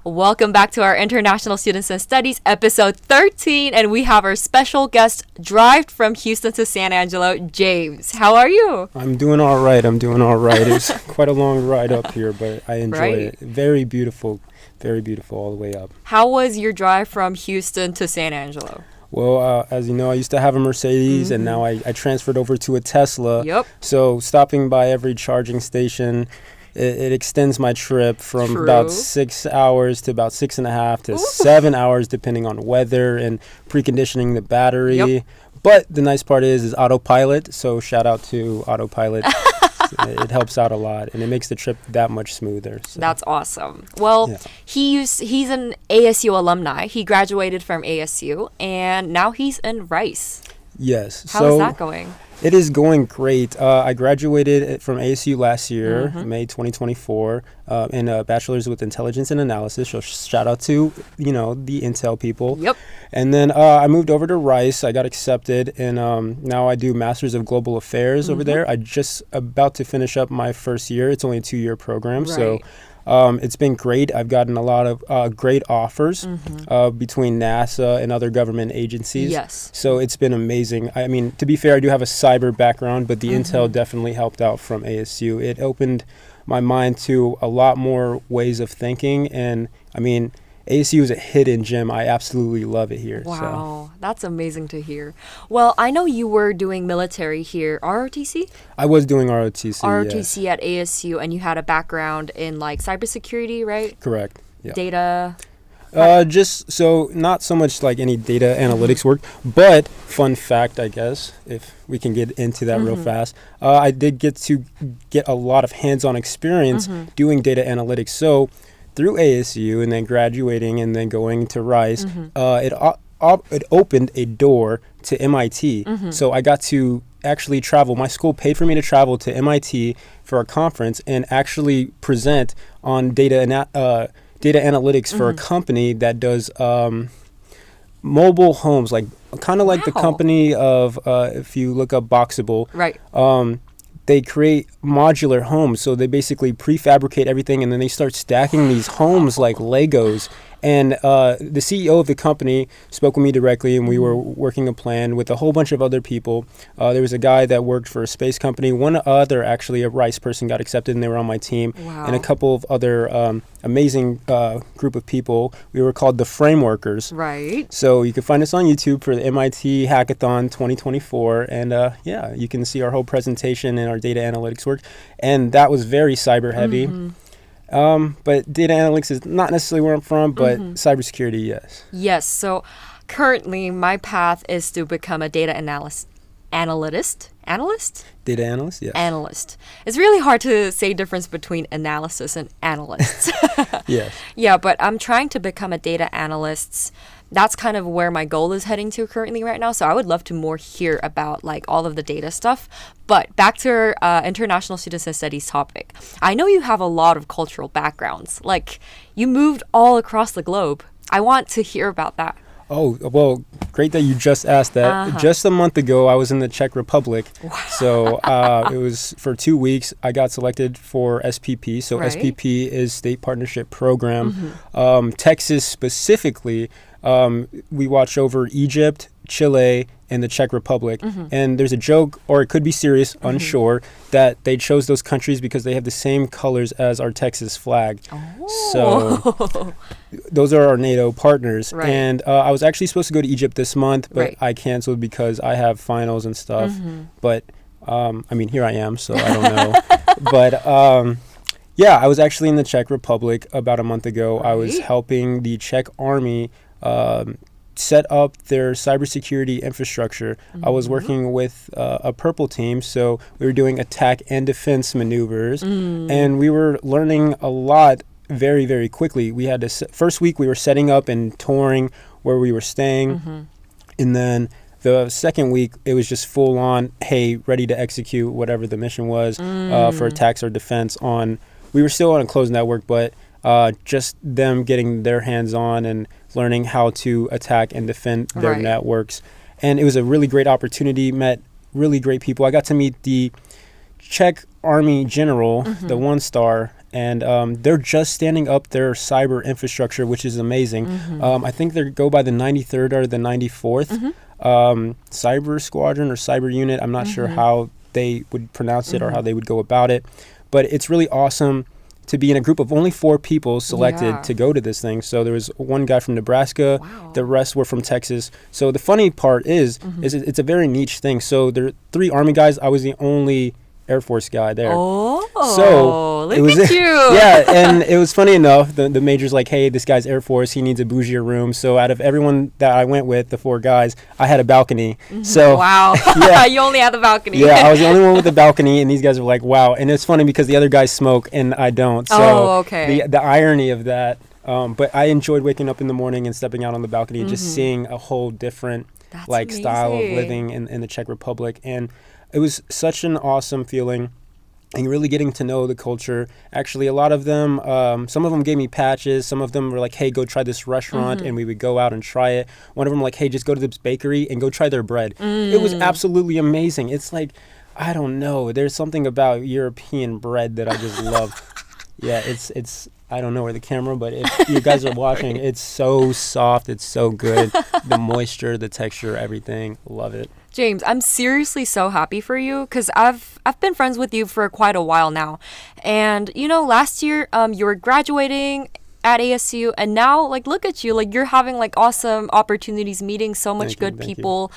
Welcome back to our International Students and Studies episode 13, and we have our special guest drive from Houston to San Angelo, James. How are you? I'm doing all right. It's quite a long ride up here, but I enjoy it. Very beautiful all the way up. How was your drive from Houston to San Angelo? Well, as you know, I used to have a Mercedes, and now I transferred over to a Tesla. Yep. So stopping by every charging station, it extends my trip from about 6 hours to about 6.5 to 7 hours, depending on weather and preconditioning the battery. Yep. But the nice part is autopilot. So shout out to autopilot. It helps out a lot, and it makes the trip that much smoother. So. That's awesome. Well, he's an ASU alumni. He graduated from ASU, and now he's in Rice. Yes. How is that going? It is going great. I graduated from ASU last year, May 2024, in a bachelor's with intelligence and analysis. So shout out to, the Intel people. Yep. And then I moved over to Rice. I got accepted, and now I do Master's of Global Affairs over there. I just about to finish up my first year. It's only a 2-year program, so it's been great. I've gotten a lot of great offers between NASA and other government agencies. Yes. So it's been amazing. I mean, to be fair, I do have a cyber background, but the Intel definitely helped out from ASU. It opened my mind to a lot more ways of thinking, and I mean, ASU is a hidden gem. I absolutely love it here. Wow, that's amazing to hear. Well, I know you were doing military here, ROTC? I was doing ROTC. ROTC at ASU, and you had a background in like cybersecurity, right? Correct. Yeah. Data. Just so not so much like any data analytics work, but fun fact, I guess, if we can get into that real fast, I did get a lot of hands-on experience doing data analytics. So through ASU and then graduating and then going to Rice, it opened a door to MIT. So I got to actually travel. My school paid for me to travel to MIT for a conference and actually present on data analytics for a company that does mobile homes, like kind of like the company of if you look up Boxable. Right. They create modular homes. So they basically prefabricate everything, and then they start stacking these homes like Legos. And the CEO of the company spoke with me directly, and we were working a plan with a whole bunch of other people. There was a guy that worked for a space company. One other, actually, a Rice person got accepted, and they were on my team. Wow. And a couple of other amazing group of people. We were called the Frameworkers. Right. So you can find us on YouTube for the MIT Hackathon 2024. And you can see our whole presentation and our data analytics work. And that was very cyber heavy. But data analytics is not necessarily where I'm from, but cybersecurity, yes. Yes. So currently my path is to become a data analyst? Data analyst, yes. Analyst. It's really hard to say difference between analysis and analysts. Yes. Yeah, but I'm trying to become a data analyst. That's kind of where my goal is heading to currently right now. So I would love to more hear about like all of the data stuff. But back to our International Students and Studies topic. I know you have a lot of cultural backgrounds. Like you moved all across the globe. I want to hear about that. Oh, well, great that you just asked that. Just a month ago, I was in the Czech Republic. Wow. So it was for 2 weeks. I got selected for SPP. So SPP is State Partnership Program. Texas specifically, we watch over Egypt, Chile, and the Czech Republic. And there's a joke, or it could be serious, unsure, that they chose those countries because they have the same colors as our Texas flag. So those are our NATO partners. Right. And I was actually supposed to go to Egypt this month, but I canceled because I have finals and stuff. But I mean, here I am, so I don't know. But I was actually in the Czech Republic about a month ago. I was helping the Czech Army set up their cybersecurity infrastructure. I was working with a purple team, so we were doing attack and defense maneuvers, and we were learning a lot very, very quickly. We had to first week we were setting up and touring where we were staying, and then the second week it was just full on, hey, ready to execute whatever the mission was for attacks or defense on. We were still on a closed network, but just them getting their hands on and learning how to attack and defend their networks. And it was a really great opportunity, met really great people. I got to meet the Czech Army general, the 1-star, and they're just standing up their cyber infrastructure, which is amazing. I think they go by the 93rd or the 94th cyber squadron or cyber unit. I'm not sure how they would pronounce it or how they would go about it, but it's really awesome to be in a group of only 4 people selected to go to this thing. So there was one guy from Nebraska, the rest were from Texas. So the funny part is it's a very niche thing. So there are 3 Army guys. I was the only Air Force guy there. So look at you. Yeah, and it was funny enough, the major's like, hey, this guy's Air Force, he needs a bougier room. So out of everyone that I went with, the 4 guys, I had a balcony. So wow. You only had the balcony. Yeah, I was the only one with the balcony, and these guys were like, wow. And it's funny because the other guys smoke and I don't. So the irony of that. But I enjoyed waking up in the morning and stepping out on the balcony and just seeing a whole different style of living in the Czech Republic. And it was such an awesome feeling and really getting to know the culture. Actually, a lot of them, some of them gave me patches. Some of them were like, hey, go try this restaurant, and we would go out and try it. One of them like, hey, just go to this bakery and go try their bread. It was absolutely amazing. It's like, I don't know, there's something about European bread that I just love. Yeah, it's I don't know where the camera, but if you guys are watching, it's so soft, it's so good. The moisture, the texture, everything, love it. James, I'm seriously so happy for you because I've been friends with you for quite a while now. And, you know, last year you were graduating at ASU, and now, like, look at you. Like, you're having, like, awesome opportunities, meeting so much good people.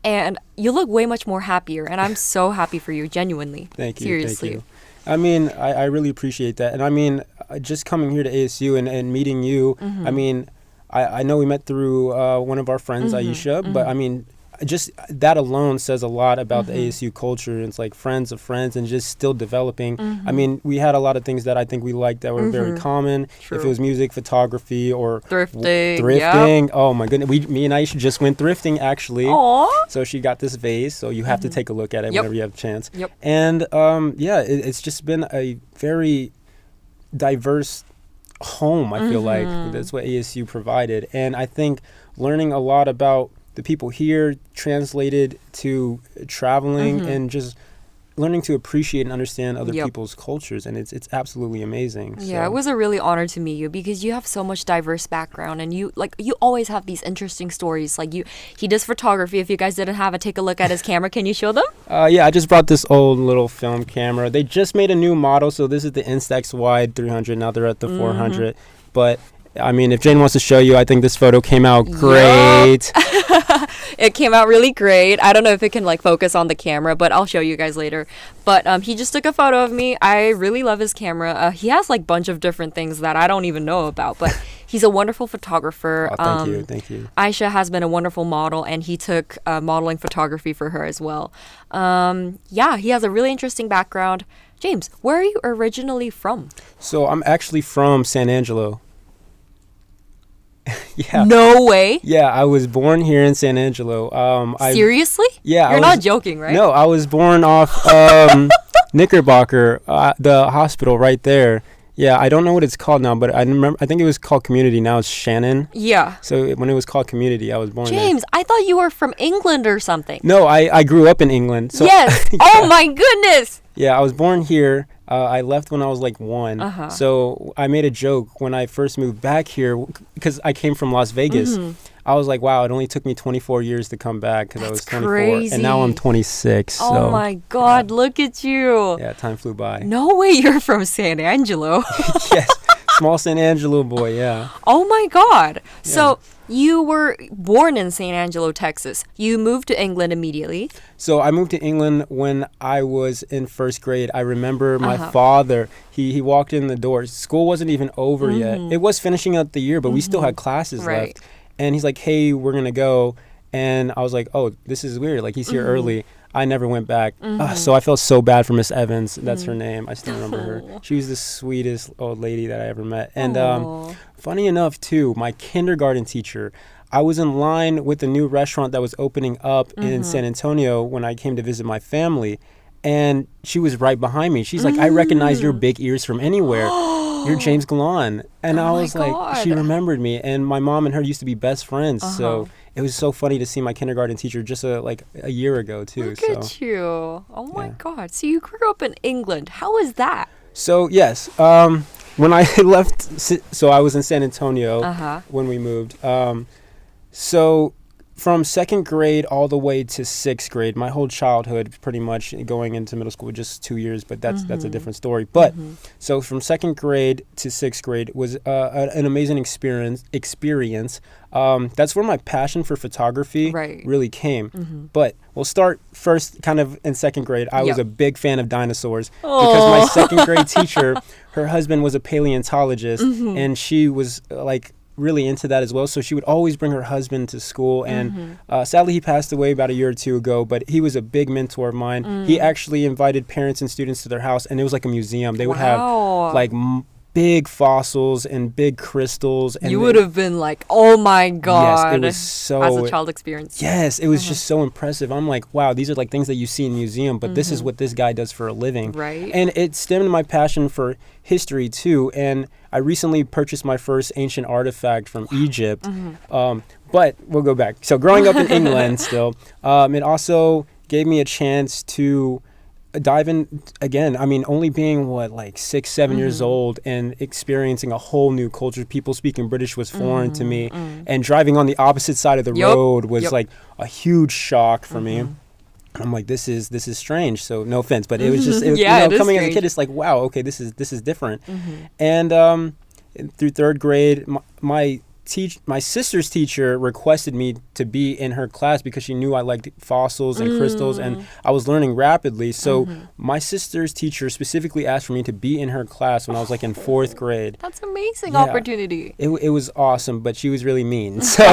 And you look way much more happier. And I'm so happy for you, genuinely. Thank you. Seriously. Thank you. I mean, I really appreciate that. And I mean, just coming here to ASU and meeting you, I mean, I know we met through one of our friends, Aisha, but I mean, just that alone says a lot about the ASU culture. It's like friends of friends and just still developing. I mean, we had a lot of things that I think we liked that were very common. True. If it was music, photography, or thrifting. Oh my goodness, me and Aisha just went thrifting actually. Aww. So she got this vase, so you have to take a look at it whenever you have a chance. And it's just been a very diverse home. I feel like that's what ASU provided, and I think learning a lot about the people here translated to traveling and just learning to appreciate and understand other people's cultures, and it's absolutely amazing. Yeah, it was a really honor to meet you because you have so much diverse background, and you always have these interesting stories. Like he does photography. If you guys didn't have it, take a look at his camera. Can you show them? Yeah, I just brought this old little film camera. They just made a new model, so this is the Instax Wide 300. Now they're at the 400, but I mean, if Jane wants to show you, I think this photo came out great. It came out really great. I don't know if it can like focus on the camera, but I'll show you guys later. But he just took a photo of me. I really love his camera. He has like a bunch of different things that I don't even know about, but he's a wonderful photographer. Oh, thank you. Aisha has been a wonderful model, and he took modeling photography for her as well. Yeah, he has a really interesting background. James, where are you originally from? So I'm actually from San Angelo. Yeah. No way. Yeah, I was born here in San Angelo. Seriously? Yeah. You're not joking, right? No, I was born off Knickerbocker, the hospital right there. Yeah, I don't know what it's called now, but I think it was called Community. Now it's Shannon. Yeah. So when it was called Community, I was born there. James, I thought you were from England or something. No, I grew up in England. So yes. Yeah. Oh my goodness. Yeah, I was born here. I left when I was like 1. So I made a joke when I first moved back here because I came from Las Vegas. I was like, wow, it only took me 24 years to come back because I was 24. Crazy. And now I'm 26. Oh so, my God, look at you. Yeah, time flew by. No way you're from San Angelo. Yes, small San Angelo boy, yeah. Oh my God. Yeah. So you were born in San Angelo, Texas. You moved to England immediately. So I moved to England when I was in first grade. I remember my father, he walked in the door. School wasn't even over yet. It was finishing up the year, but we still had classes left. And he's like, hey, we're going to go. And I was like, oh, this is weird. Like, he's here early. I never went back. So I felt so bad for Miss Evans. That's her name. I still remember her. She was the sweetest old lady that I ever met. And funny enough, too, my kindergarten teacher, I was in line with a new restaurant that was opening up in San Antonio when I came to visit my family. And she was right behind me. She's like, I recognize your big ears from anywhere. You're James Galán. And I was like, she remembered me. And my mom and her used to be best friends. So it was so funny to see my kindergarten teacher just a year ago, too. Look at you. Oh, my God. So you grew up in England. How was that? So yes, when I left, so I was in San Antonio when we moved. So from second grade all the way to sixth grade, my whole childhood, pretty much going into middle school, just 2 years, but that's a different story. But so from second grade to sixth grade was an amazing experience. That's where my passion for photography really came. But we'll start first kind of in second grade. I was a big fan of dinosaurs because my second grade teacher, her husband was a paleontologist, and she was like really into that as well. So she would always bring her husband to school, and sadly he passed away about a year or two ago, but he was a big mentor of mine. He actually invited parents and students to their house, and it was like a museum. They would have like big fossils and big crystals, and you would have been like, oh my god. Yes, it was so, as a child experience. Yes, it was just so impressive. I'm like, wow, these are like things that you see in a museum, but this is what this guy does for a living. Right. And it stemmed my passion for history too, and I recently purchased my first ancient artifact from Egypt. But we'll go back. So growing up in England still, it also gave me a chance to dive in again. I mean, only being like 6, 7 years old and experiencing a whole new culture. People speaking British was foreign to me, and driving on the opposite side of the road was like a huge shock for me. I'm like, this is strange. So no offense, but it was just coming as a kid, it's like, wow, okay, this is different. And through third grade, my sister's teacher requested me to be in her class because she knew I liked fossils and crystals, and I was learning rapidly. So my sister's teacher specifically asked for me to be in her class when I was like in fourth grade. That's amazing opportunity. It was awesome, but she was really mean. So,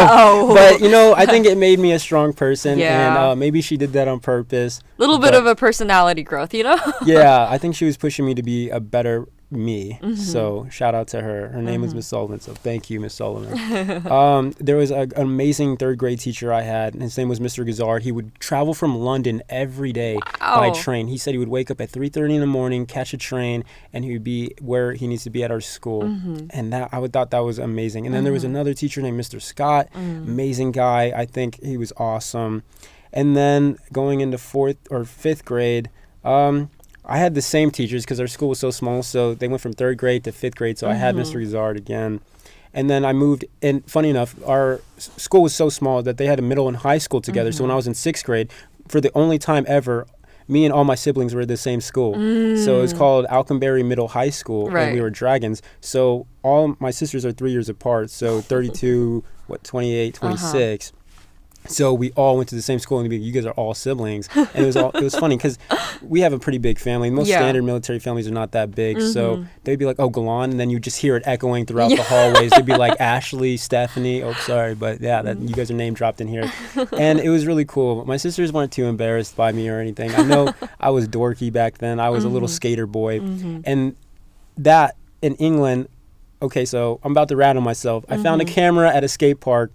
but I think it made me a strong person, and maybe she did that on purpose. A little bit of a personality growth, Yeah, I think she was pushing me to be a better me. So shout out to her. Her name is Miss Sullivan, so thank you, Miss Sullivan. There was an amazing third grade teacher I had, and his name was Mr. Gazard. He would travel from London every day by train. He said he would wake up at 3:30 in the morning, catch a train, and he would be where he needs to be at our school. And that I thought that was amazing. And then there was another teacher named Mr. Scott, amazing guy. I think he was awesome. And then going into fourth or fifth grade, I had the same teachers because our school was so small, so they went from third grade to fifth grade, so I had Mr. Gazard again. And then I moved, and funny enough, our school was so small that they had a middle and high school together, so when I was in sixth grade, for the only time ever, me and all my siblings were at the same school. So it was called Alconbury Middle High School, and we were dragons. So all my sisters are 3 years apart, so 32, 28, 26. So we all went to the same school, and you guys are all siblings. And it was funny because we have a pretty big family. Most standard military families are not that big. So they'd be like, oh, Galán, and then you just hear it echoing throughout the hallways. They'd be like, Ashley, Stephanie. Oh, sorry, but that you guys are name dropped in here. And it was really cool. My sisters weren't too embarrassed by me or anything. I know I was dorky back then. I was a little skater boy. And that in England, okay, so I'm about to rattle myself. I found a camera at a skate park.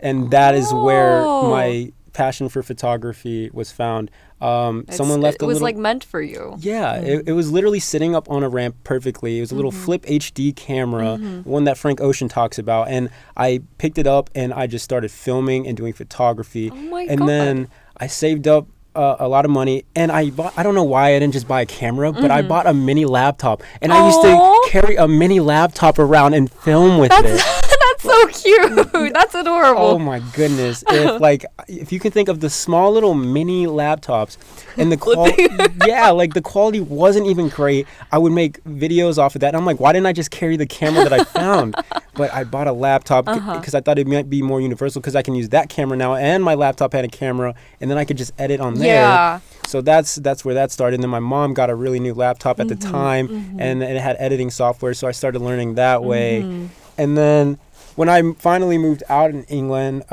And that is where my passion for photography was found. Someone left it was like meant for you. Yeah, it was literally sitting up on a ramp perfectly. It was a little flip HD camera, one that Frank Ocean talks about. And I picked it up and I just started filming and doing photography. Oh my God. God. Then I saved up a lot of money, and I don't know why I didn't just buy a camera, but I bought a mini laptop. And I used to carry a mini laptop around and film with it. That's so cute. That's adorable. Oh my goodness. If you can think of the small little mini laptops and the quality, the quality wasn't even great. I would make videos off of that. And I'm like, why didn't I just carry the camera that I found? But I bought a laptop because I thought it might be more universal because I can use that camera now, and my laptop had a camera, and then I could just edit on there. Yeah. So that's where that started. And then my mom got a really new laptop at the time, and it had editing software, so I started learning that way. And then when I finally moved out in England,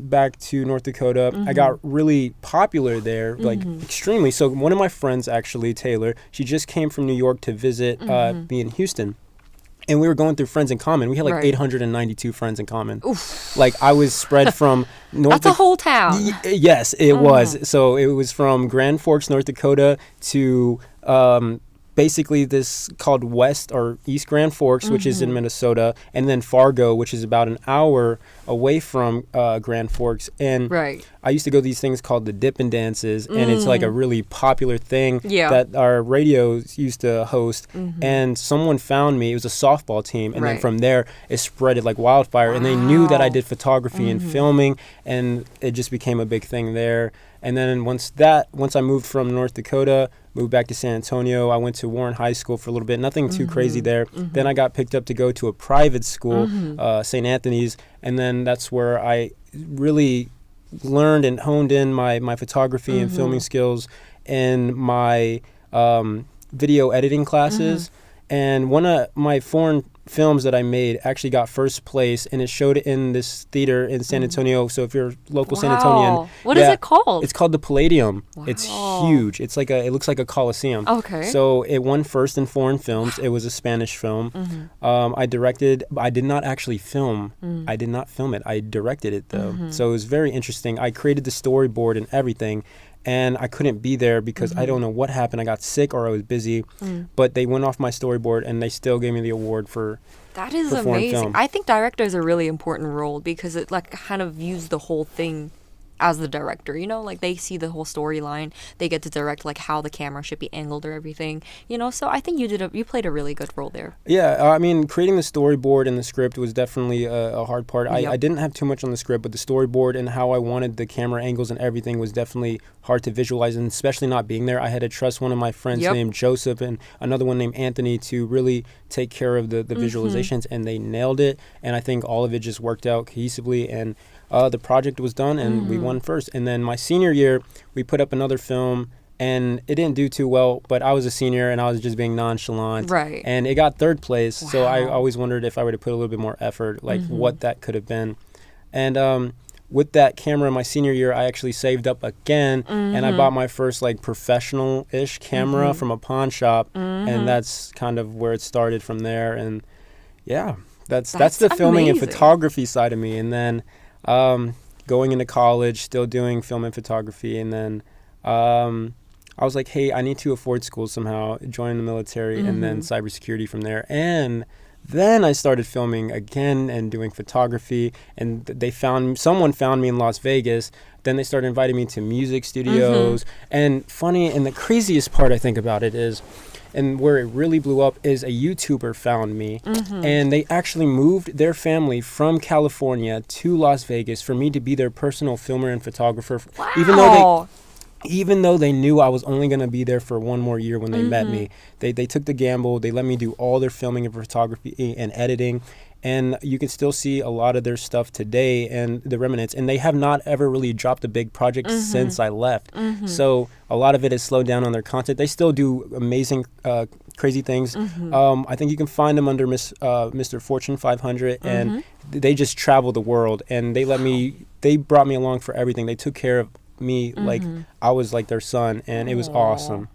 back to North Dakota, I got really popular there, like extremely. So one of my friends, actually, Taylor, she just came from New York to visit me in Houston. And we were going through friends in common. We had like 892 friends in common. Oof. Like I was spread from North. That's a whole town. Yes, it was. So it was from Grand Forks, North Dakota, to basically this called West or East Grand Forks, which is in Minnesota, and then Fargo, which is about an hour away from Grand Forks. And I used to go to these things called the Dippin' Dances, and it's like a really popular thing that our radios used to host. And someone found me. It was a softball team, and then from there it spread like wildfire. And they knew that I did photography and filming, and it just became a big thing there. And then once I moved from North Dakota, moved back to San Antonio, I went to Warren High School for a little bit. Nothing too crazy there. Then I got picked up to go to a private school, St. Anthony's, and then that's where I really learned and honed in my photography and filming skills and my video editing classes. And one of my foreign films that I made actually got first place, and it showed in this theater in San Antonio. So if you're a local San Antonian, what is it called? It's called the Palladium. It's huge. It's like it looks like a coliseum. Okay. So it won first in foreign films. It was a Spanish film. I directed. I did not actually film. I did not film it. I directed it though. So it was very interesting. I created the storyboard and everything. And I couldn't be there because I don't know what happened. I got sick or I was busy. But they went off my storyboard and they still gave me the award for that is for foreign amazing. film. I think director is a really important role because it like kind of views the whole thing as the director, you know, like they see the whole storyline. They get to direct like how the camera should be angled or everything, you know. So I think you played a really good role there. Yeah, I mean, creating the storyboard and the script was definitely a hard part. I didn't have too much on the script, but the storyboard and how I wanted the camera angles and everything was definitely hard to visualize, and especially not being there. I had to trust one of my friends named Joseph and another one named Anthony to really take care of the visualizations, and they nailed it. And I think all of it just worked out cohesively, and the project was done, and we won first. And then my senior year, we put up another film, and it didn't do too well, but I was a senior, and I was just being nonchalant. Right. And it got third place, so I always wondered if I were to put a little bit more effort, like what that could have been. And with that camera, my senior year, I actually saved up again, and I bought my first, like, professional-ish camera from a pawn shop, and that's kind of where it started from there. And, yeah, that's the filming and photography side of me. And then going into college, still doing film and photography, and then I was like, hey, I need to afford school somehow, join the military, and then cybersecurity from there. And then I started filming again and doing photography, and someone found me in Las Vegas. Then they started inviting me to music studios. And funny, and the craziest part I think about it is, and where it really blew up is a YouTuber found me, and they actually moved their family from California to Las Vegas for me to be their personal filmer and photographer. Wow. Even though they knew I was only going to be there for one more year when they met me, they took the gamble. They let me do all their filming and photography and editing. And you can still see a lot of their stuff today and the remnants. And they have not ever really dropped a big project since I left. So a lot of it is slowed down on their content. They still do amazing, crazy things. I think you can find them under Mr. Fortune 500. And they just travel the world. And they brought me along for everything. They took care of me like I was like their son. And it was awesome.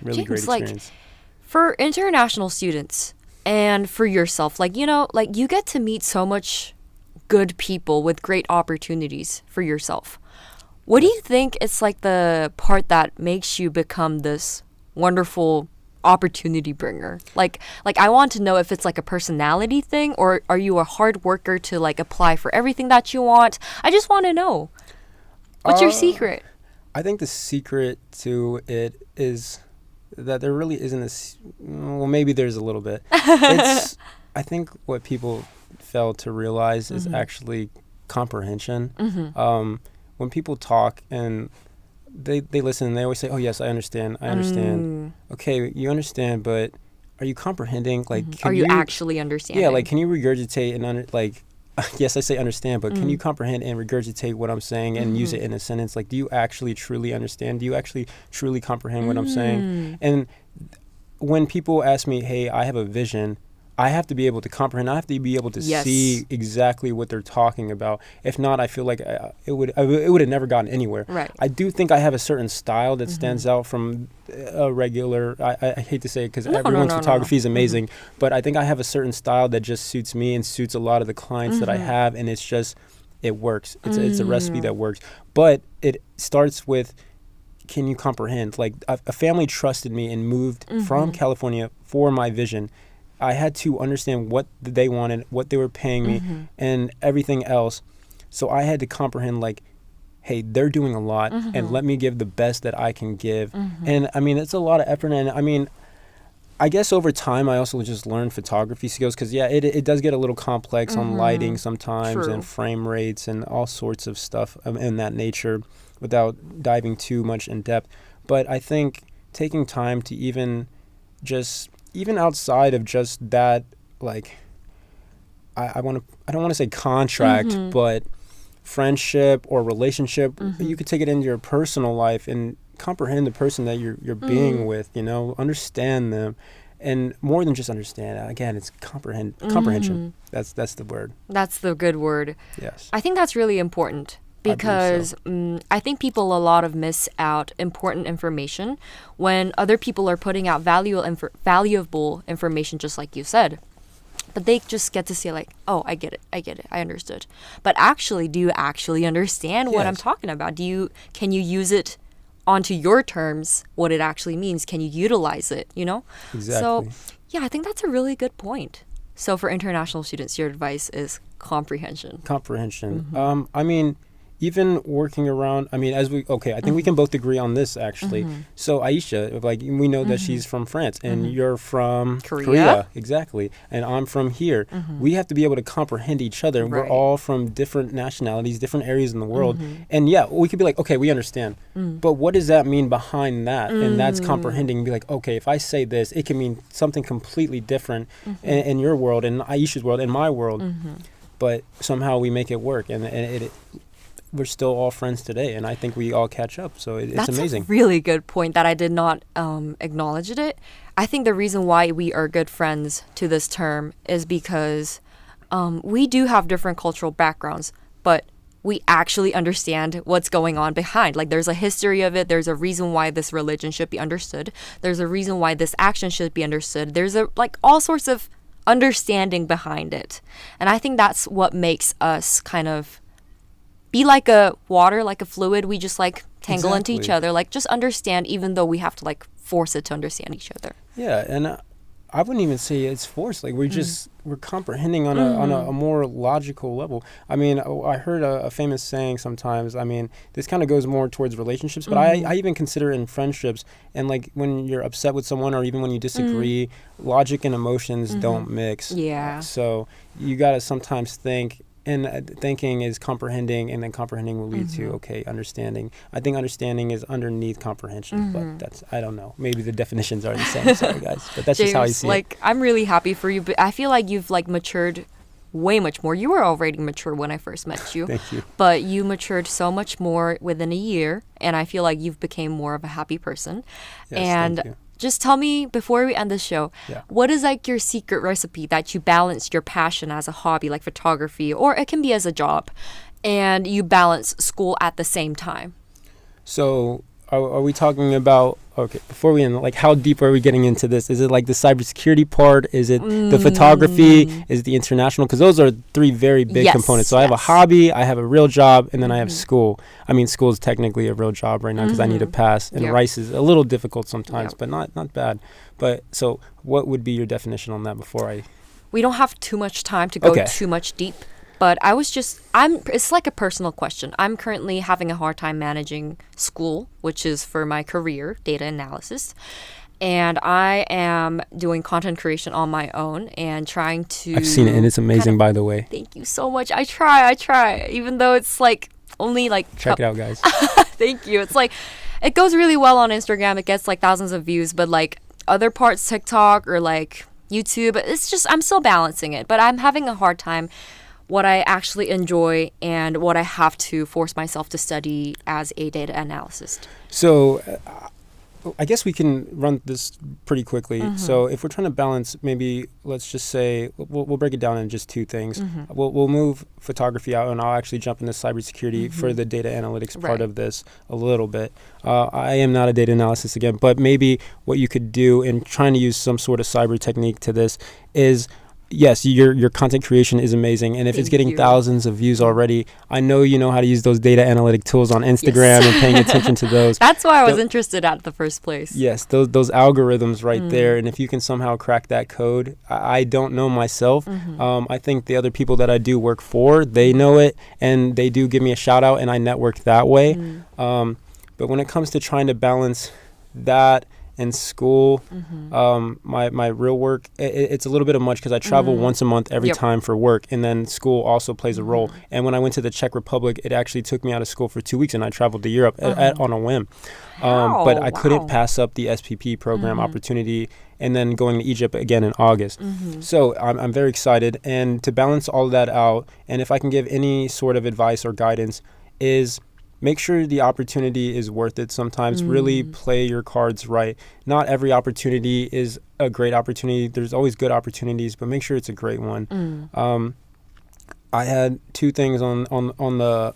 Really James, great experience. Like, for international students, and for yourself, like, you know, like you get to meet so much good people with great opportunities for yourself. What do you think is like the part that makes you become this wonderful opportunity bringer? Like I want to know if it's like a personality thing, or are you a hard worker to like apply for everything that you want? I just want to know. What's your secret? I think the secret to it is that there really isn't well, maybe there's a little bit. I think what people fail to realize is actually comprehension. When people talk and they listen, and they always say, oh yes, I understand. Okay, you understand, but are you comprehending? Like, are you actually understanding? Yeah, like, can you regurgitate and yes, I say understand, but can you comprehend and regurgitate what I'm saying and use it in a sentence? Like, do you actually truly understand? Do you actually truly comprehend what I'm saying? And when people ask me, hey, I have a vision, I have to be able to comprehend. I have to be able to see exactly what they're talking about. If not, I feel like it would have never gotten anywhere. Right. I do think I have a certain style that stands out from a regular. I hate to say it because everyone's photography is amazing, but I think I have a certain style that just suits me and suits a lot of the clients that I have, and it works. It's a recipe that works. But it starts with can you comprehend? Like a family trusted me and moved from California for my vision. I had to understand what they wanted, what they were paying me, and everything else. So I had to comprehend, like, hey, they're doing a lot, and let me give the best that I can give. And I mean, it's a lot of effort. And I mean, I guess over time, I also just learned photography skills because, yeah, it does get a little complex on lighting sometimes. True. And frame rates and all sorts of stuff in that nature without diving too much in depth. But I think taking time to even outside of just that, like, I don't want to say contract, but friendship or relationship, you could take it into your personal life and comprehend the person that you're being with, understand them. And more than just understand, again, it's comprehension. That's the word. That's the good word. Yes. I think that's really important because I think people a lot of miss out important information when other people are putting out valuable information, just like you said. But they just get to say, like, oh, I get it, I understood. But actually, do you actually understand what I'm talking about? Can you use it onto your terms, what it actually means? Can you utilize it, Exactly. So, yeah, I think that's a really good point. So for international students, your advice is comprehension. I mean, even working around, I think we can both agree on this, actually. So Aisha, like, we know that she's from France and you're from Korea. Exactly. And I'm from here. We have to be able to comprehend each other. Right. We're all from different nationalities, different areas in the world. And yeah, we could be like, okay, we understand. But what does that mean behind that? And that's comprehending and be like, okay, if I say this, it can mean something completely different in your world, in Aisha's world, in my world. But somehow we make it work, and we're still all friends today, and I think we all catch up. So it's amazing. That's a really good point that I did not acknowledge it. I think the reason why we are good friends to this term is because we do have different cultural backgrounds, but we actually understand what's going on behind. Like, there's a history of it. There's a reason why this religion should be understood. There's a reason why this action should be understood. There's all sorts of understanding behind it. And I think that's what makes us kind of be like a water, like a fluid. We just tangle into each other, just understand, even though we have to force it to understand each other. Yeah, and I wouldn't even say it's forced. Like, we're comprehending on a more logical level. I mean, I heard a famous saying sometimes. I mean, this kind of goes more towards relationships, but I even consider it in friendships. And when you're upset with someone, or even when you disagree, logic and emotions don't mix. Yeah. So you gotta sometimes think. And thinking is comprehending, and then comprehending will lead to, understanding. I think understanding is underneath comprehension, but I don't know. Maybe the definitions are the same. Sorry, guys. But that's James, just how I see it. I'm really happy for you, but I feel like you've, matured way much more. You were already mature when I first met you. Thank you. But you matured so much more within a year, and I feel like you've became more of a happy person. Yes, thank you. Just tell me, before we end the show, what is your secret recipe that you balance your passion as a hobby, like photography, or it can be as a job, and you balance school at the same time? So are we talking about, before we end, how deep are we getting into this? Is it the cybersecurity part? Is it the photography? Is it the international? Because those are three very big components. So I have a hobby, I have a real job, and then I have school. I mean, school is technically a real job right now because I need to pass. And rice is a little difficult sometimes, but not bad. But so what would be your definition on that before I... We don't have too much time to go too much deep. But it's like a personal question. I'm currently having a hard time managing school, which is for my career, data analysis. And I am doing content creation on my own and trying to... I've seen it, and it's amazing, by the way. Thank you so much. I try. Even though it's only Check it out, guys. Thank you. It's it goes really well on Instagram. It gets thousands of views. But other parts, TikTok or YouTube, it's just, I'm still balancing it. But I'm having a hard time what I actually enjoy and what I have to force myself to study as a data analyst. So I guess we can run this pretty quickly. So if we're trying to balance, maybe let's just say we'll break it down in just two things. We'll move photography out, and I'll actually jump into cybersecurity for the data analytics part of this a little bit. I am not a data analyst again, but maybe what you could do in trying to use some sort of cyber technique to this is yes, your content creation is amazing, and if it's getting thousands of views already, I know you know how to use those data analytic tools on Instagram and paying attention to those. That's why I was interested at the first place. Yes, those algorithms right there, and if you can somehow crack that code, I don't know myself. I think the other people that I do work for, they know it, and they do give me a shout out, and I network that way. But when it comes to trying to balance that in school, my real work, it's a little bit of much because I travel once a month every time for work, and then school also plays a role. And when I went to the Czech Republic, it actually took me out of school for 2 weeks, and I traveled to Europe on a whim. But I couldn't pass up the SPP program opportunity, and then going to Egypt again in August. So I'm very excited, and to balance all of that out, and if I can give any sort of advice or guidance, is make sure the opportunity is worth it sometimes. Really play your cards right. Not every opportunity is a great opportunity. There's always good opportunities, but make sure it's a great one. I had two things on the,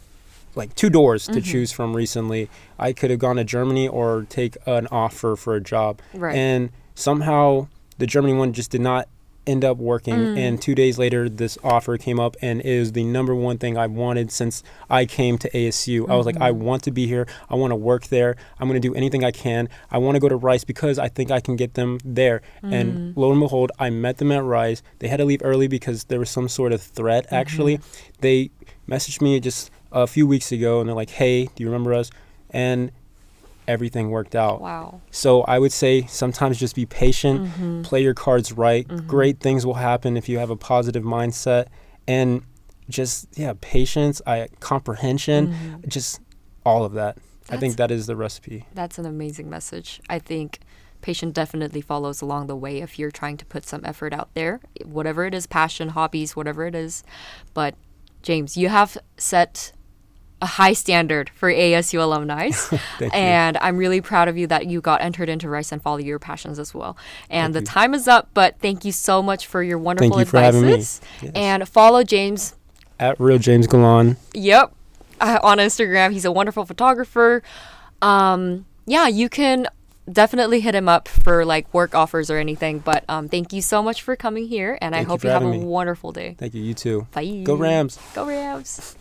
like, two doors to choose from recently. I could have gone to Germany or take an offer for a job. And somehow the Germany one just did not end up working, and 2 days later this offer came up, and it is the number one thing I wanted since I came to ASU. I was like, I want to be here, I want to work there, I'm going to do anything I can, I want to go to Rice because I think I can get them there. And lo and behold, I met them at Rice. They had to leave early because there was some sort of threat. Actually, they messaged me just a few weeks ago, and they're like, hey, do you remember us? And everything worked out. Wow. So I would say sometimes just be patient, play your cards right. Great things will happen if you have a positive mindset, and just, patience, comprehension, just all of that. I think that is the recipe. That's an amazing message. I think patience definitely follows along the way if you're trying to put some effort out there, whatever it is, passion, hobbies, whatever it is. But James, you have set a high standard for ASU alumni. And I'm really proud of you that you got entered into Rice and follow your passions as well. And the time is up, but thank you so much for your wonderful advices. And follow James at Real James Galán. Yep. On Instagram. He's a wonderful photographer. You can definitely hit him up for like work offers or anything. But thank you so much for coming here, and I hope you have a wonderful day. Thank you. You too. Bye. Go Rams. Go Rams.